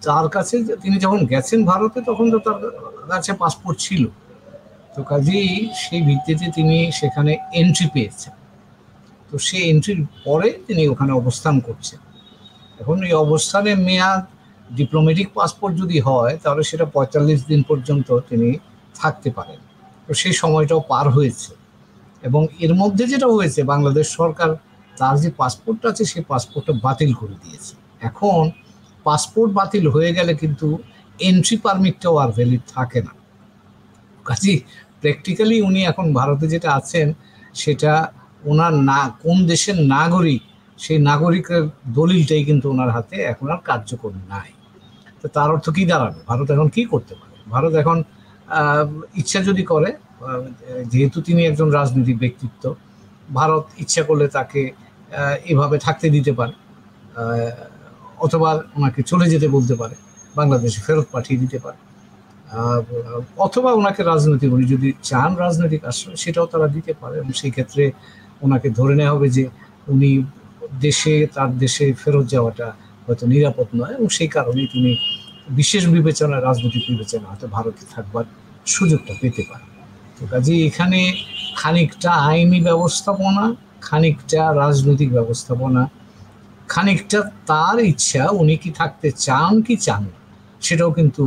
তার কাছে তিনি যখন গেছেন ভারতে তখন তো তার কাছে পাসপোর্ট ছিল, তো কাজেই সেই ভিত্তিতে তিনি সেখানে এন্ট্রি পেয়েছেন। তো সেই এন্ট্রির পরে তিনি ওখানে অবস্থান করছেন। এখন এই অবস্থানের মেয়াদ ডিপ্লোম্যাটিক পাসপোর্ট যদি হয় তাহলে সেটা ৪৫ দিন পর্যন্ত তিনি থাকতে পারেন। তো সেই সময়টাও পার হয়েছে, এবং এর মধ্যে যেটা হয়েছে বাংলাদেশ সরকার তার যে পাসপোর্টটা আছে সেই পাসপোর্টটা বাতিল করে দিয়েছে। এখন পাসপোর্ট বাতিল হয়ে গেলে কিন্তু এন্ট্রি পারমিটটাও আর ভ্যালিড থাকে না। কাজেই প্র্যাকটিক্যালি উনি এখন ভারতে যেটা আছেন সেটা ওনার না কোন দেশের নাগরিক সেই নাগরিকের দলিলটাই কিন্তু ওনার হাতে এখন আর কার্যকর নাই। তো তার অর্থ কি দাঁড়াবে? ভারত এখন কি করতে পারে? ভারত এখন ইচ্ছা যদি করে, যেহেতু তিনি একজন রাজনৈতিক ব্যক্তিত্ব, ভারত ইচ্ছা করলে তাকে এভাবে থাকতে দিতে পারে, অথবা ওনাকে চলে যেতে বলতে পারে, বাংলাদেশে ফেরত পাঠিয়ে দিতে পারে, অথবা ওনাকে রাজনৈতিক, উনি যদি চান রাজনৈতিক আশ্রয় সেটাও তারা দিতে পারে, এবং সেই ক্ষেত্রে ওনাকে ধরে নেওয়া হবে যে উনি তার দেশে ফেরত যাওয়াটা হয়তো নিরাপদ নয়, এবং সেই কারণেই তিনি বিশেষ বিবেচনা, রাজনৈতিক বিবেচনা হয়তো ভারতে থাকবার সুযোগটা পেতে পারে। তো কাজেই এখানে খানিকটা আইনি ব্যবস্থাপনা, খানিকটা রাজনৈতিক ব্যবস্থাপনা, খানিকটা তার ইচ্ছা উনি কি থাকতে চান কি চান না সেটাও কিন্তু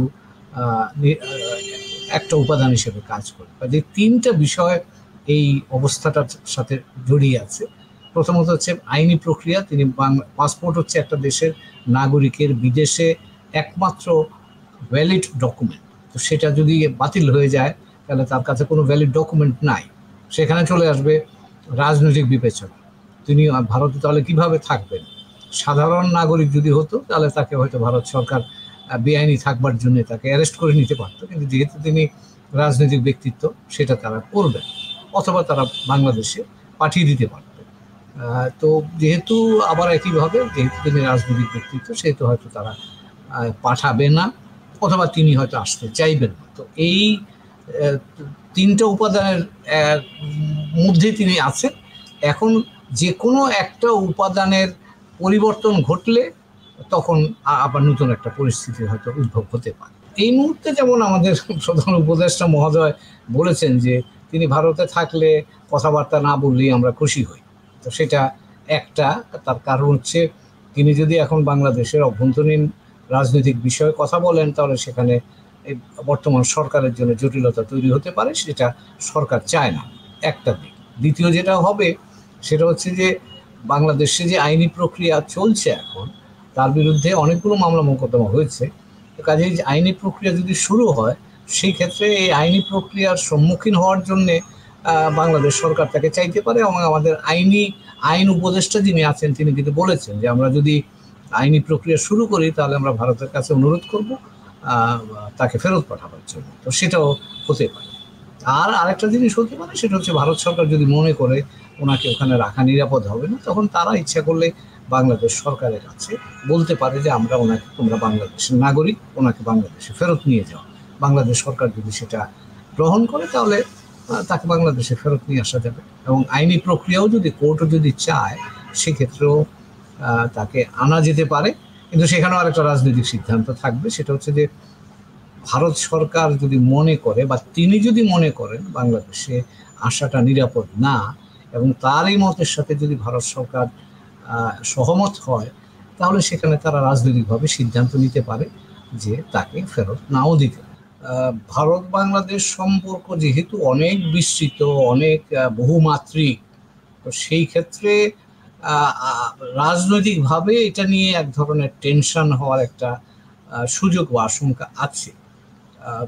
একটা উপাদান হিসেবে কাজ করে। কাজে তিনটা বিষয় এই অবস্থাটার সাথে জড়িয়ে আছে। প্রথমত হচ্ছে আইনি প্রক্রিয়া, তিনি পাসপোর্ট হচ্ছে একটা দেশের নাগরিকের বিদেশে একমাত্র ভ্যালিড ডকুমেন্ট। তো সেটা যদি বাতিল হয়ে যায় তাহলে তার কাছে কোনো ভ্যালিড ডকুমেন্ট নাই, সেখানে চলে আসবে রাজনৈতিক বিবেচনা। তিনি ভারতে তাহলে কিভাবে থাকবেন? সাধারণ নাগরিক যদি হতো তাহলে তাকে হয়তো ভারত সরকার বেআইনি থাকবার জন্য তাকে অ্যারেস্ট করে নিতে পারতো, কিন্তু যেহেতু তিনি রাজনৈতিক ব্যক্তিত্ব সেটা তারা করবে, অথবা তারা বাংলাদেশে পাঠিয়ে দিতে পারত। তো যেহেতু আবার একইভাবে যেহেতু তিনি রাজনৈতিক ব্যক্তিত্ব সেহেতু হয়তো তারা পাঠাবে না, অথবা তিনি হয়তো আসতে চাইবেন না। তো এই তিনটা উপাদানের মধ্যে তিনি আছেন। এখন যে কোনো একটা উপাদানের পরিবর্তন ঘটলে তখন আবার নতুন একটা পরিস্থিতি হয়তো উদ্ভব হতে পারে। এই মুহূর্তে যেমন আমাদের প্রধান উপদেষ্টা মহোদয় বলেছেন যে তিনি ভারতে থাকলে কথাবার্তা না বললেই আমরা খুশি হই। তো সেটা একটা, তার কারণ হচ্ছে তিনি যদি এখন বাংলাদেশের অভ্যন্তরীণ রাজনৈতিক বিষয়ে কথা বলেন তাহলে সেখানে বর্তমান সরকারের জন্য জটিলতা তৈরি হতে পারে, সেটা সরকার চায় না, একটা দিক। দ্বিতীয় যেটা হবে সেটা হচ্ছে যে বাংলাদেশে যে আইনি প্রক্রিয়া চলছে এখন, তার বিরুদ্ধে অনেকগুলো মামলা মোকদ্দমা হয়েছে। কাজেই আইনি প্রক্রিয়া যদি শুরু হয় সেই ক্ষেত্রে এই আইনি প্রক্রিয়ার সম্মুখীন হওয়ার জন্যে বাংলাদেশ সরকার তাকে চাইতে পারে, এবং আমাদের আইন উপদেষ্টা যিনি আছেন তিনি কিন্তু বলেছেন যে আমরা যদি আইনি প্রক্রিয়া শুরু করি তাহলে আমরা ভারতের কাছে অনুরোধ করব তাকে ফেরত পাঠাবার জন্য। তো সেটাও হতে পারে। আর আরেকটা জিনিস হতে পারে সেটা হচ্ছে ভারত সরকার যদি মনে করে ওনাকে ওখানে রাখা নিরাপদ হবে না, তখন তারা ইচ্ছা করলে বাংলাদেশ সরকারের কাছে বলতে পারে যে আমরা ওনাকে, তোমরা বাংলাদেশের নাগরিক, ওনাকে বাংলাদেশে ফেরত নিয়ে যাও। বাংলাদেশ সরকার যদি সেটা গ্রহণ করে তাহলে তাকে বাংলাদেশে ফেরত নিয়ে আসা যাবে, এবং আইনি প্রক্রিয়াও যদি কোর্টও যদি চায় সেক্ষেত্রেও তাকে আনা যেতে পারে। কিন্তু সেখানেও আরেকটা রাজনৈতিক সিদ্ধান্ত থাকবে, সেটা হচ্ছে যে ভারত সরকার যদি মনে করে বা তিনি যদি মনে করেন বাংলাদেশে আসাটা নিরাপদ না, এবং তার এই মতের সাথে যদি ভারত সরকার সহমত হয় তাহলে সেখানে তারা রাজনৈতিকভাবে সিদ্ধান্ত নিতে পারে যে তাকে ফেরত নাও দিতে। ভারত বাংলাদেশ সম্পর্ক যেহেতু অনেক বিস্তৃত, অনেক বহুমাত্রিক, তো সেই ক্ষেত্রে রাজনৈতিকভাবে এটা নিয়ে এক ধরনের টেনশন হওয়ার একটা সুযোগ বা আশঙ্কা আছে।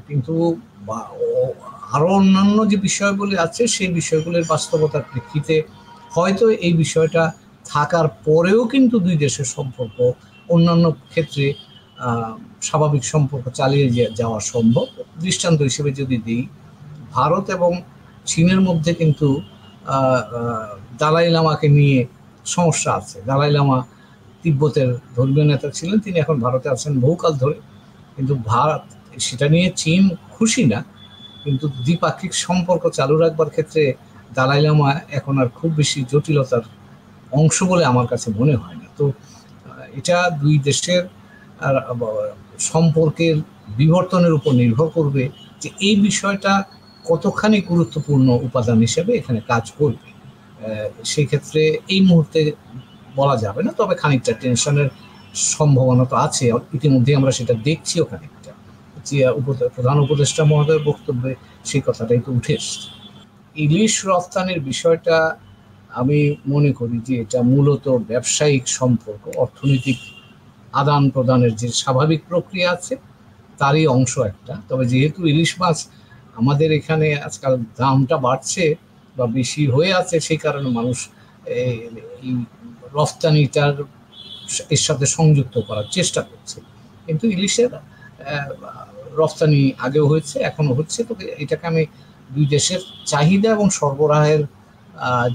কিন্তু আরো অন্যান্য যে বিষয়গুলি আছে সেই বিষয়গুলির বাস্তবতার প্রেক্ষিতে হয়তো এই বিষয়টা থাকার পরেও কিন্তু দুই দেশের সম্পর্ক অন্যান্য ক্ষেত্রে স্বাভাবিক সম্পর্ক চালিয়ে যাওয়া সম্ভব। দৃষ্টান্ত হিসেবে যদি দিই, ভারত এবং চীনের মধ্যে কিন্তু দালাই লামাকে নিয়ে সমস্যা আছে। দালাই লামা তিব্বতের ধর্মীয় নেতা ছিলেন, তিনি এখন ভারতে আছেন বহুকাল ধরে, কিন্তু ভারত সেটা নিয়ে চীন খুশি না, কিন্তু দ্বিপাক্ষিক সম্পর্ক চালু রাখবার ক্ষেত্রে দালাই লামা এখন আর খুব বেশি জটিলতার অংশ বলে আমার কাছে মনে হয় না। তো এটা দুই দেশের সম্পর্কের বিবর্তনের উপর নির্ভর করবে যে এই বিষয়টা কতখানি গুরুত্বপূর্ণ উপাদান হিসেবে এখানে কাজ করবে। সেই ক্ষেত্রে এই মুহূর্তে বলা যাবে না, তবে খানিকটা টেনশনের সম্ভাবনা তো আছে, ইতিমধ্যে আমরা সেটা দেখছিও খানিকটা। যে প্রধান উপদেষ্টা মহোদয়ের বক্তব্যে সেই কথাটাই তো উঠে এসছে। ইলিশ রপ্তানির বিষয়টা আমি মনে করি যে এটা মূলত ব্যবসায়িক সম্পর্ক, অর্থনৈতিক আদান প্রদানের যে স্বাভাবিক প্রক্রিয়া আছে তারই অংশ একটা। তবে যেহেতু ইলিশ মাছ আমাদের এখানে আজকাল দামটা বাড়ছে বা বেশি হয়ে আছে, সেই কারণে মানুষ এই রফতানিটার এর সাথে সংযুক্ত করার চেষ্টা করছে। কিন্তু ইলিশের রফতানি আগেও হয়েছে, এখনো হচ্ছে। তো এটাকে আমি দুই দেশের চাহিদা এবং সরবরাহের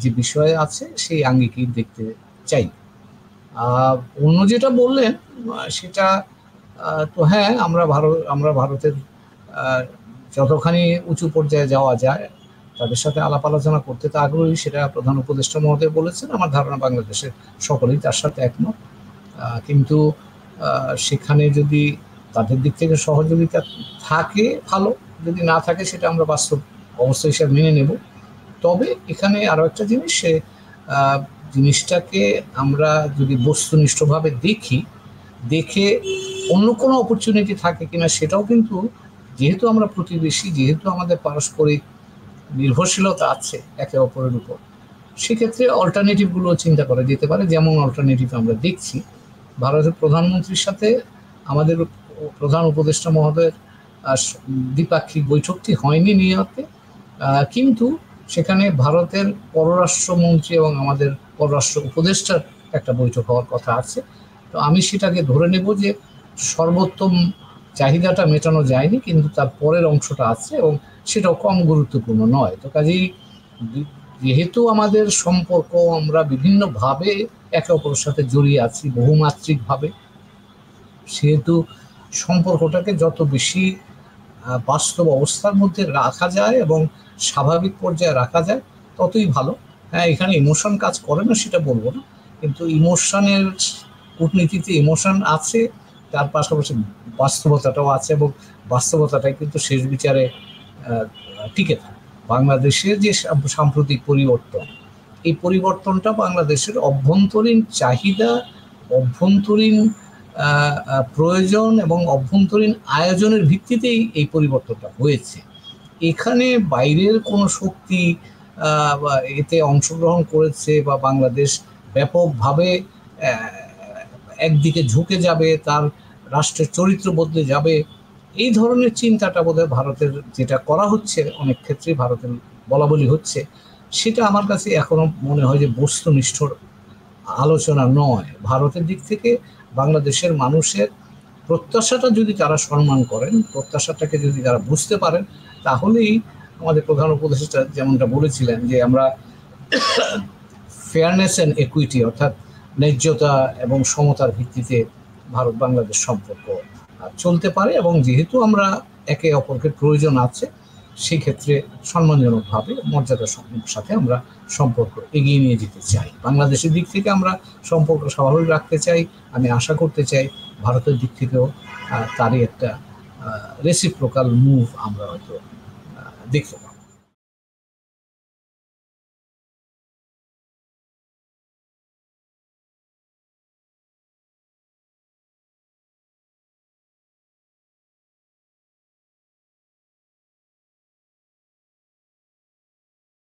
যে বিষয় আছে সেই আঙ্গিকেই দেখতে চাই। অন্য যেটা বললেন সেটা তো হ্যাঁ, আমরা ভারতের যতখানি উঁচু পর্যায়ে যাওয়া যায় তাদের সাথে আলাপ আলোচনা করতে তো আগ্রহী, সেটা প্রধান উপদেষ্টা মহোদয় বলেছেন। আমার ধারণা বাংলাদেশের সকলেই তার সাথে একমত। কিন্তু সেখানে যদি তাদের দিক থেকে সহযোগিতা থাকে ভালো, যদি না থাকে সেটা আমরা বাস্তব অবস্থা হিসাবে মেনে নেব। তবে এখানে আরও একটা জিনিস, জিনিসটাকে আমরা যদি বস্তুনিষ্ঠভাবে দেখে অন্য কোনো অপরচুনিটি থাকে কিনা সেটাও কিন্তু, যেহেতু আমরা প্রতিবেশী, যেহেতু আমাদের পারস্পরিক নির্ভরশীলতা আছে একে অপরের উপর, সেক্ষেত্রে অল্টারনেটিভগুলো চিন্তা করা যেতে পারে। যেমন অল্টারনেটিভ আমরা দেখছি, ভারতের প্রধানমন্ত্রীর সাথে আমাদের প্রধান উপদেষ্টা মহোদয়ের দ্বিপাক্ষিক বৈঠকটি হয়নি নিউ ইয়র্কে, কিন্তু সেখানে ভারতের পররাষ্ট্রমন্ত্রী এবং আমাদের পররাষ্ট্র উপদেষ্টার একটা বৈঠক হওয়ার কথা আছে। তো আমি সেটাকে ধরে নেব যে সর্বোত্তম চাহিদাটা মেটানো যায়নি, কিন্তু তার পরের অংশটা আছে এবং সেটাও কম গুরুত্বপূর্ণ নয়। তো কাজেই যেহেতু আমাদের সম্পর্ক, আমরা বিভিন্নভাবে একে অপরের সাথে জড়িয়ে আছি বহুমাত্রিকভাবে, সেহেতু সম্পর্কটাকে যত বেশি বাস্তব অবস্থার মধ্যে রাখা যায় এবং স্বাভাবিক পর্যায়ে রাখা যায় ততই ভালো। হ্যাঁ, এখানে ইমোশন কাজ করে না সেটা বলবো না, কিন্তু ইমোশনের কূটনীতিতে ইমোশন আছে, তার পাশাপাশি বাস্তবতাটাও আছে, এবং বাস্তবতাটাই কিন্তু শেষ বিচারে টিকে থাকে। বাংলাদেশের যে সাম্প্রতিক পরিবর্তন, এই পরিবর্তনটা বাংলাদেশের অভ্যন্তরীণ চাহিদা, অভ্যন্তরীণ প্রয়োজন এবং অভ্যন্তরীণ আয়োজনের ভিত্তিতেই এই পরিবর্তনটা হয়েছে। এখানে বাইরের কোনো শক্তি এতে অংশগ্রহণ করেছে বা বাংলাদেশ ব্যাপকভাবে একদিকে ঝুঁকে যাবে, তার রাষ্ট্রের চরিত্র বদলে যাবে, এই ধরনের চিন্তাটা বোধহয় ভারতের, যেটা করা হচ্ছে অনেক ক্ষেত্রে ভারতের বলাবলি হচ্ছে, সেটা আমার কাছে এখনো মনে হয় যে বস্তুনিষ্ঠ আলোচনা নয়। ভারতের দিক থেকে বাংলাদেশের মানুষের প্রত্যাশাটা যদি তারা সম্মান করেন, প্রত্যাশাটাকে যদি তারা বুঝতে পারেন, তাহলেই আমাদের প্রধান উপদেষ্টা যেমনটা বলেছিলেন যে আমরা ফেয়ারনেস অ্যান্ড ইকুইটি, অর্থাৎ ন্যায্যতা এবং সমতার ভিত্তিতে ভারত বাংলাদেশ সম্পর্ক চলতে পারে। এবং যেহেতু আমরা একে অপরকে প্রয়োজন আছে, সেক্ষেত্রে সম্মানজনকভাবে মর্যাদার সাথে আমরা সম্পর্ক এগিয়ে নিয়ে যেতে চাই। বাংলাদেশের দিক থেকে আমরা সম্পর্ক স্বাভাবিক রাখতে চাই। আমি আশা করতে চাই ভারতের দিক থেকেও তারই একটা রেসিপ্রোকাল মুভ আমরা হয়তো দেখতে পাবো।